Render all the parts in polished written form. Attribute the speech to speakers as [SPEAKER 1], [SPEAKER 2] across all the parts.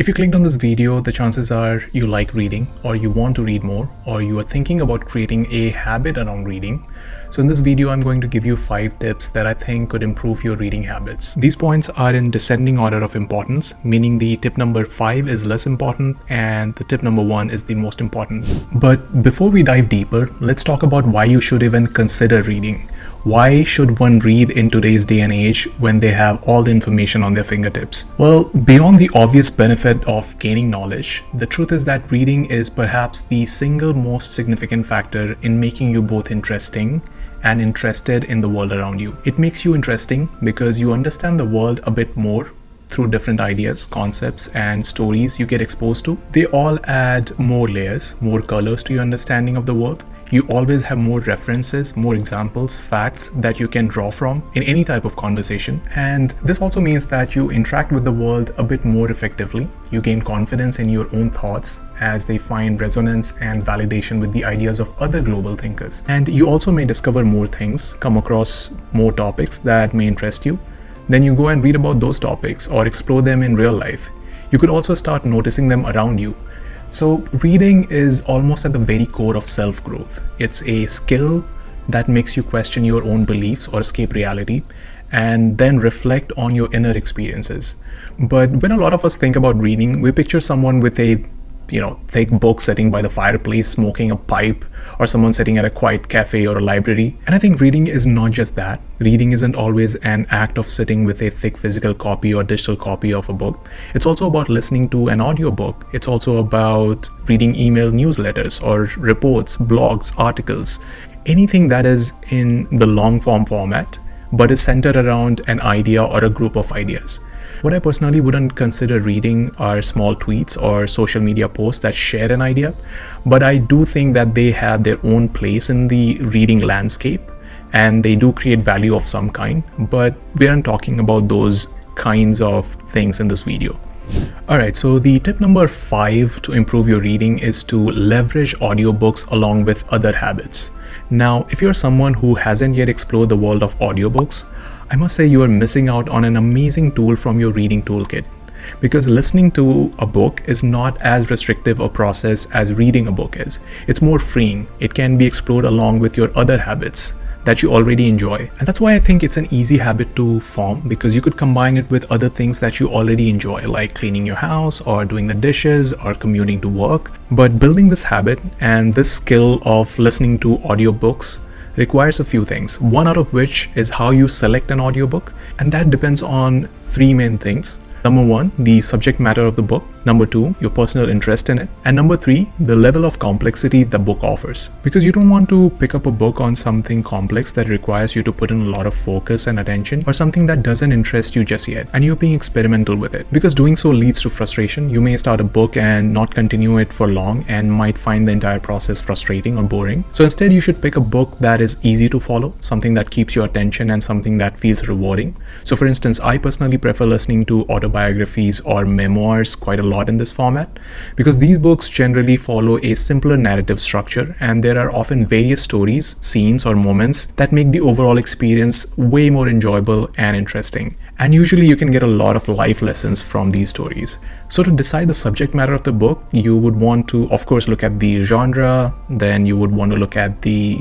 [SPEAKER 1] If you clicked on this video, the chances are you like reading, or you want to read more, or you are thinking about creating a habit around reading. So in this video, I'm going to give you 5 tips that I think could improve your reading habits. These points are in descending order of importance, meaning the tip number 5 is less important and the tip number 1 is the most important. But before we dive deeper, let's talk about why you should even consider reading. Why should one read in today's day and age when they have all the information on their fingertips? Well, beyond the obvious benefit of gaining knowledge, the truth is that reading is perhaps the single most significant factor in making you both interesting and interested in the world around you. It makes you interesting because you understand the world a bit more through different ideas, concepts, and stories you get exposed to. They all add more layers, more colors to your understanding of the world. You always have more references, more examples, facts that you can draw from in any type of conversation. And this also means that you interact with the world a bit more effectively. You gain confidence in your own thoughts as they find resonance and validation with the ideas of other global thinkers. And you also may discover more things, come across more topics that may interest you. Then you go and read about those topics or explore them in real life. You could also start noticing them around you. So reading is almost at the very core of self-growth. It's a skill that makes you question your own beliefs or escape reality and then reflect on your inner experiences. But when a lot of us think about reading, we picture someone with a thick book sitting by the fireplace smoking a pipe, or someone sitting at a quiet cafe or a library. And I think reading is not just that. Reading isn't always an act of sitting with a thick physical copy or digital copy of a book. It's also about listening to an audiobook. It's also about reading email newsletters or reports, blogs, articles, anything that is in the long form format but is centered around an idea or a group of ideas. What I personally wouldn't consider reading are small tweets or social media posts that share an idea, but I do think that they have their own place in the reading landscape and they do create value of some kind, but we aren't talking about those kinds of things in this video. Alright, so the tip number 5 to improve your reading is to leverage audiobooks along with other habits. Now, if you're someone who hasn't yet explored the world of audiobooks, I must say you are missing out on an amazing tool from your reading toolkit, because listening to a book is not as restrictive a process as reading a book is. It's more freeing. It can be explored along with your other habits that you already enjoy. And that's why I think it's an easy habit to form, because you could combine it with other things that you already enjoy, like cleaning your house or doing the dishes or commuting to work. But building this habit and this skill of listening to audiobooks requires a few things, one out of which is how you select an audiobook, and that depends on 3 main things. Number 1, the subject matter of the book. Number 2, your personal interest in it. And number 3, the level of complexity the book offers. Because you don't want to pick up a book on something complex that requires you to put in a lot of focus and attention, or something that doesn't interest you just yet, and you're being experimental with it. Because doing so leads to frustration. You may start a book and not continue it for long and might find the entire process frustrating or boring. So instead, you should pick a book that is easy to follow, something that keeps your attention and something that feels rewarding. So for instance, I personally prefer listening to autobiographies or memoirs quite a lot in this format, because these books generally follow a simpler narrative structure, and there are often various stories, scenes, or moments that make the overall experience way more enjoyable and interesting. And usually you can get a lot of life lessons from these stories. So to decide the subject matter of the book, you would want to, of course, look at the genre, then you would want to look at the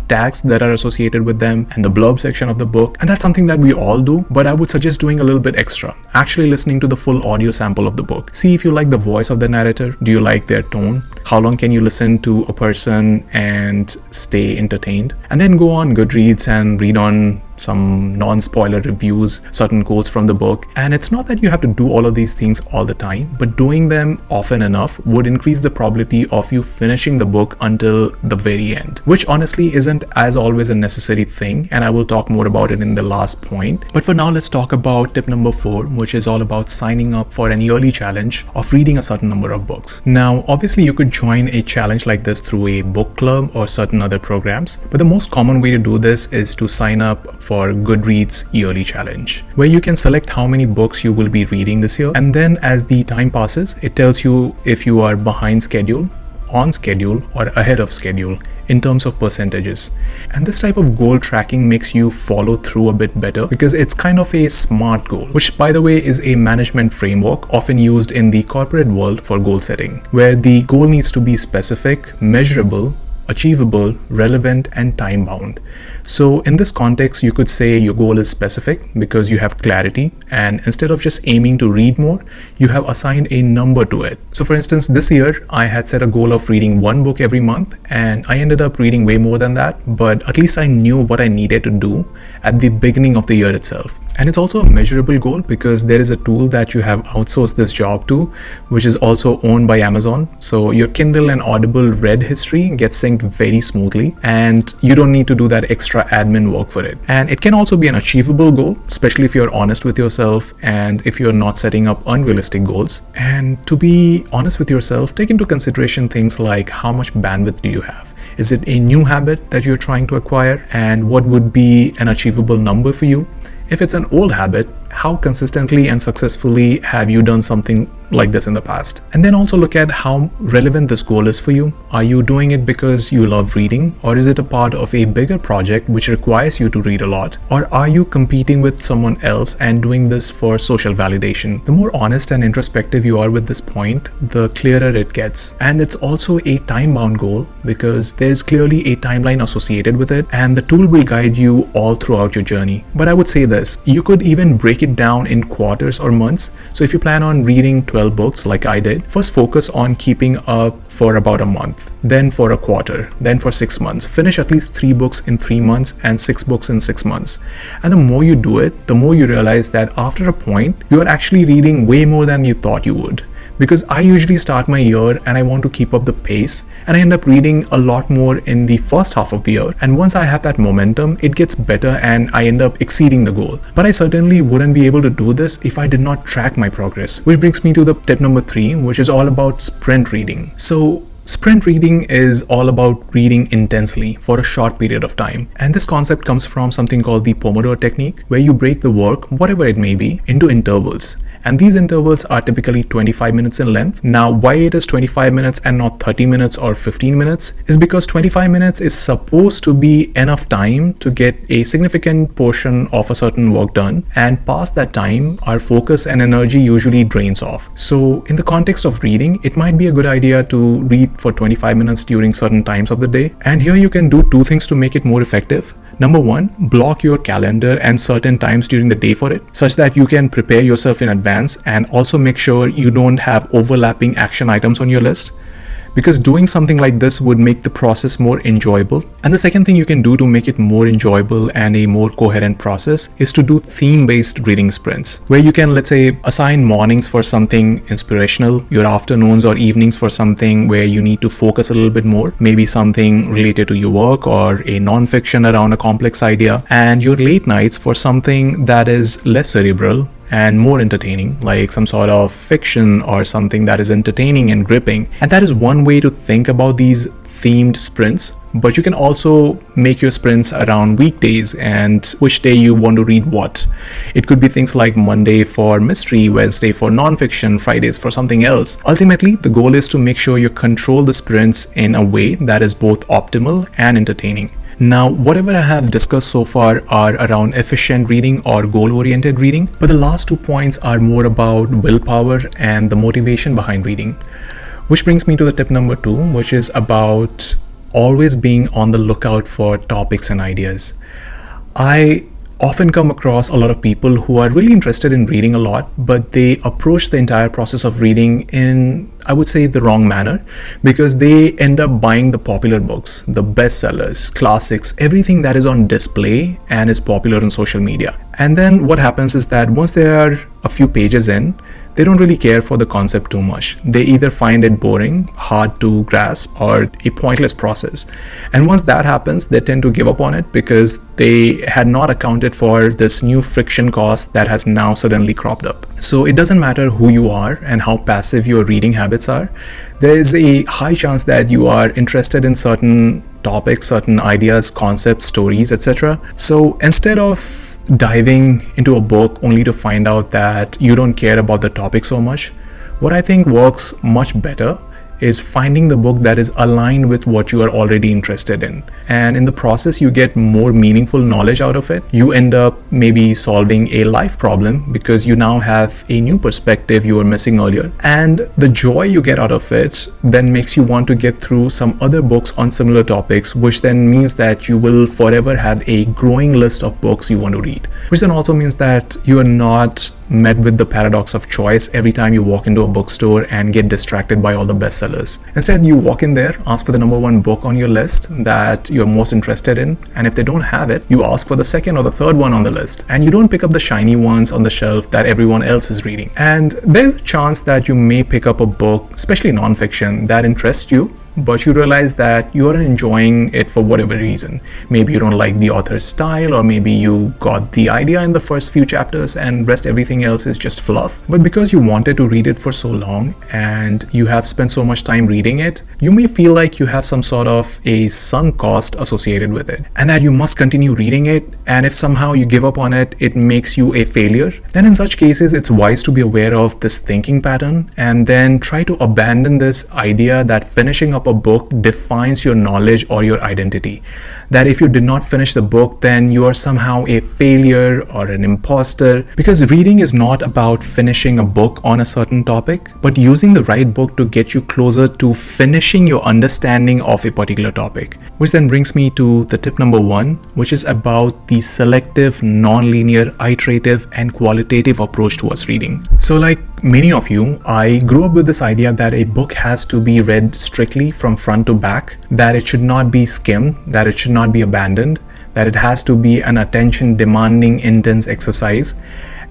[SPEAKER 1] tags that are associated with them and the blurb section of the book. And that's something that we all do, but I would suggest doing a little bit extra. Actually listening to the full audio sample of the book. See if you like the voice of the narrator. Do you like their tone? How long can you listen to a person and stay entertained? And then go on Goodreads and read on some non-spoiler reviews, certain quotes from the book. And it's not that you have to do all of these things all the time, but doing them often enough would increase the probability of you finishing the book until the very end, which honestly isn't as always a necessary thing, and I will talk more about it in the last point. But for now, let's talk about tip number 4, which is all about signing up for an yearly challenge of reading a certain number of books. Now, obviously you could join a challenge like this through a book club or certain other programs, but the most common way to do this is to sign up for Goodreads yearly challenge, where you can select how many books you will be reading this year, and then as the time passes, it tells you if you are behind schedule, on schedule, or ahead of schedule in terms of percentages. And this type of goal tracking makes you follow through a bit better because it's kind of a SMART goal, which by the way is a management framework often used in the corporate world for goal setting, where the goal needs to be specific, measurable, achievable, relevant, and time-bound. So in this context, you could say your goal is specific because you have clarity, and instead of just aiming to read more, you have assigned a number to it. So for instance, this year I had set a goal of reading one book every month, and I ended up reading way more than that, but at least I knew what I needed to do at the beginning of the year itself. And it's also a measurable goal because there is a tool that you have outsourced this job to, which is also owned by Amazon. So your Kindle and Audible read history gets synced very smoothly, and you don't need to do that extra admin work for it. And it can also be an achievable goal, especially if you're honest with yourself and if you're not setting up unrealistic goals. And to be honest with yourself, take into consideration things like how much bandwidth do you have? Is it a new habit that you're trying to acquire? And what would be an achievable number for you? If it's an old habit, how consistently and successfully have you done something like this in the past? And then also look at how relevant this goal is for you. Are you doing it because you love reading, or is it a part of a bigger project which requires you to read a lot? Or are you competing with someone else and doing this for social validation? The more honest and introspective you are with this point, the clearer it gets. And it's also a time-bound goal because there's clearly a timeline associated with it, and the tool will guide you all throughout your journey. But I would say this, you could even break it down in quarters or months. So if you plan on reading 12 books like I did, first focus on keeping up for about a month, then for a quarter, then for 6 months. Finish at least 3 books in 3 months and 6 books in 6 months. And the more you do it, the more you realize that after a point, you are actually reading way more than you thought you would. Because I usually start my year and I want to keep up the pace, and I end up reading a lot more in the first half of the year. And once I have that momentum, it gets better and I end up exceeding the goal. But I certainly wouldn't be able to do this if I did not track my progress. Which brings me to the tip number 3, which is all about sprint reading. So sprint reading is all about reading intensely for a short period of time. And this concept comes from something called the Pomodoro technique, where you break the work, whatever it may be, into intervals. And these intervals are typically 25 minutes in length. Now, why it is 25 minutes and not 30 minutes or 15 minutes is because 25 minutes is supposed to be enough time to get a significant portion of a certain work done. And past that time, our focus and energy usually drains off. So in the context of reading, it might be a good idea to read for 25 minutes during certain times of the day. And here you can do 2 things to make it more effective. Number 1, block your calendar and certain times during the day for it, such that you can prepare yourself in advance, and also make sure you don't have overlapping action items on your list, because doing something like this would make the process more enjoyable. And the second thing you can do to make it more enjoyable and a more coherent process is to do theme-based reading sprints, where you can, let's say, assign mornings for something inspirational, your afternoons or evenings for something where you need to focus a little bit more, maybe something related to your work or a non-fiction around a complex idea, and your late nights for something that is less cerebral and more entertaining, like some sort of fiction or something that is entertaining and gripping. And that is one way to think about these themed sprints. But you can also make your sprints around weekdays and which day you want to read what. It could be things like Monday for mystery, Wednesday for nonfiction, Fridays for something else. Ultimately, the goal is to make sure you control the sprints in a way that is both optimal and entertaining. Now, whatever I have discussed so far are around efficient reading or goal-oriented reading, but the last 2 points are more about willpower and the motivation behind reading. Which brings me to the tip number 2, which is about always being on the lookout for topics and ideas. I often come across a lot of people who are really interested in reading a lot, but they approach the entire process of reading in, I would say, the wrong manner, because they end up buying the popular books, the bestsellers, classics, everything that is on display and is popular on social media. And then what happens is that once they are a few pages in, they don't really care for the concept too much. They either find it boring, hard to grasp, or a pointless process. And once that happens, they tend to give up on it because they had not accounted for this new friction cost that has now suddenly cropped up. So it doesn't matter who you are and how passive your reading habits are. There is a high chance that you are interested in certain topics, certain ideas, concepts, stories, etc. So instead of diving into a book only to find out that you don't care about the topic so much, what I think works much better is finding the book that is aligned with what you are already interested in. And in the process, you get more meaningful knowledge out of it. You end up maybe solving a life problem because you now have a new perspective you were missing earlier. And the joy you get out of it then makes you want to get through some other books on similar topics, which then means that you will forever have a growing list of books you want to read, which then also means that you are not met with the paradox of choice every time you walk into a bookstore and get distracted by all the bestsellers. Instead, you walk in there, ask for the number one book on your list that you're most interested in, and if they don't have it, you ask for the second or the third one on the list, and you don't pick up the shiny ones on the shelf that everyone else is reading. And there's a chance that you may pick up a book, especially nonfiction, that interests you, but you realize that you aren't enjoying it for whatever reason. Maybe you don't like the author's style, or maybe you got the idea in the first few chapters and rest everything else is just fluff. But because you wanted to read it for so long and you have spent so much time reading it, you may feel like you have some sort of a sunk cost associated with it, and that you must continue reading it, and if somehow you give up on it, it makes you a failure. Then in such cases, it's wise to be aware of this thinking pattern and then try to abandon this idea that finishing up a book defines your knowledge or your identity. That if you did not finish the book, then you are somehow a failure or an imposter. Because reading is not about finishing a book on a certain topic, but using the right book to get you closer to finishing your understanding of a particular topic. Which then brings me to the tip number 1, which is about the selective, non-linear, iterative, and qualitative approach towards reading. So like many of you, I grew up with this idea that a book has to be read strictly from front to back, that it should not be skimmed, that it should not be abandoned, that it has to be an attention demanding, intense exercise,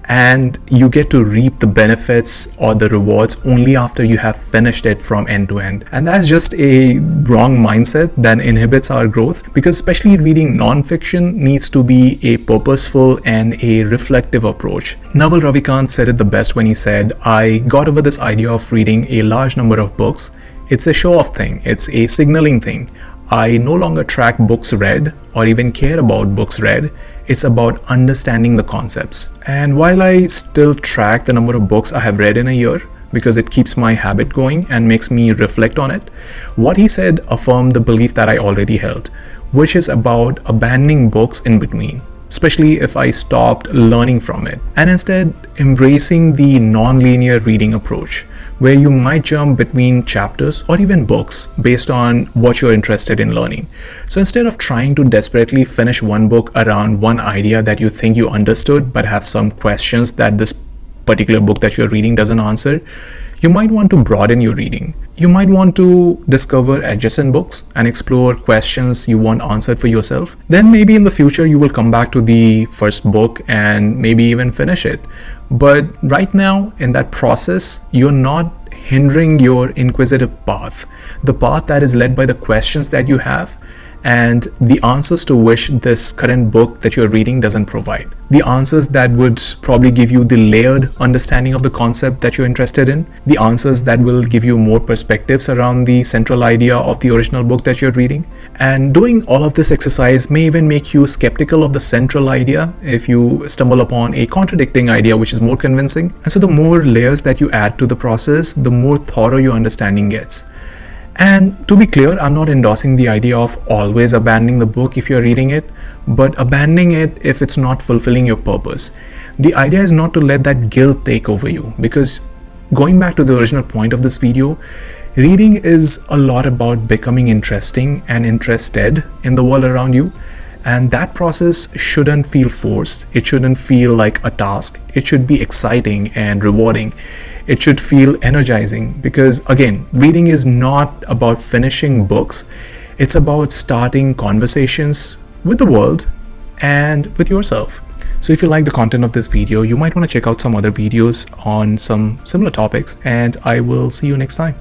[SPEAKER 1] and you get to reap the benefits or the rewards only after you have finished it from end to end. And that's just a wrong mindset that inhibits our growth, because especially reading non-fiction needs to be a purposeful and a reflective approach. Naval Ravikant said it the best when he said, "I got over this idea of reading a large number of books. It's a show-off thing, it's a signaling thing. I no longer track books read or even care about books read. It's about understanding the concepts." And while I still track the number of books I have read in a year, because it keeps my habit going and makes me reflect on it, what he said affirmed the belief that I already held, which is about abandoning books in between, especially if I stopped learning from it, and instead embracing the non-linear reading approach, where you might jump between chapters or even books based on what you're interested in learning. So instead of trying to desperately finish one book around one idea that you think you understood but have some questions that this particular book that you're reading doesn't answer, you might want to broaden your reading. You might want to discover adjacent books and explore questions you want answered for yourself. Then maybe in the future you will come back to the first book and maybe even finish it. But right now in that process, you're not hindering your inquisitive path, the path that is led by the questions that you have and the answers to which this current book that you're reading doesn't provide. The answers that would probably give you the layered understanding of the concept that you're interested in, the answers that will give you more perspectives around the central idea of the original book that you're reading. And doing all of this exercise may even make you skeptical of the central idea if you stumble upon a contradicting idea which is more convincing. And so the more layers that you add to the process, the more thorough your understanding gets. And to be clear, I'm not endorsing the idea of always abandoning the book if you're reading it, but abandoning it if it's not fulfilling your purpose. The idea is not to let that guilt take over you, because going back to the original point of this video, reading is a lot about becoming interesting and interested in the world around you. And that process shouldn't feel forced. It shouldn't feel like a task. It should be exciting and rewarding. It should feel energizing, because again, reading is not about finishing books. It's about starting conversations with the world and with yourself. So if you like the content of this video, you might want to check out some other videos on some similar topics, and I will see you next time.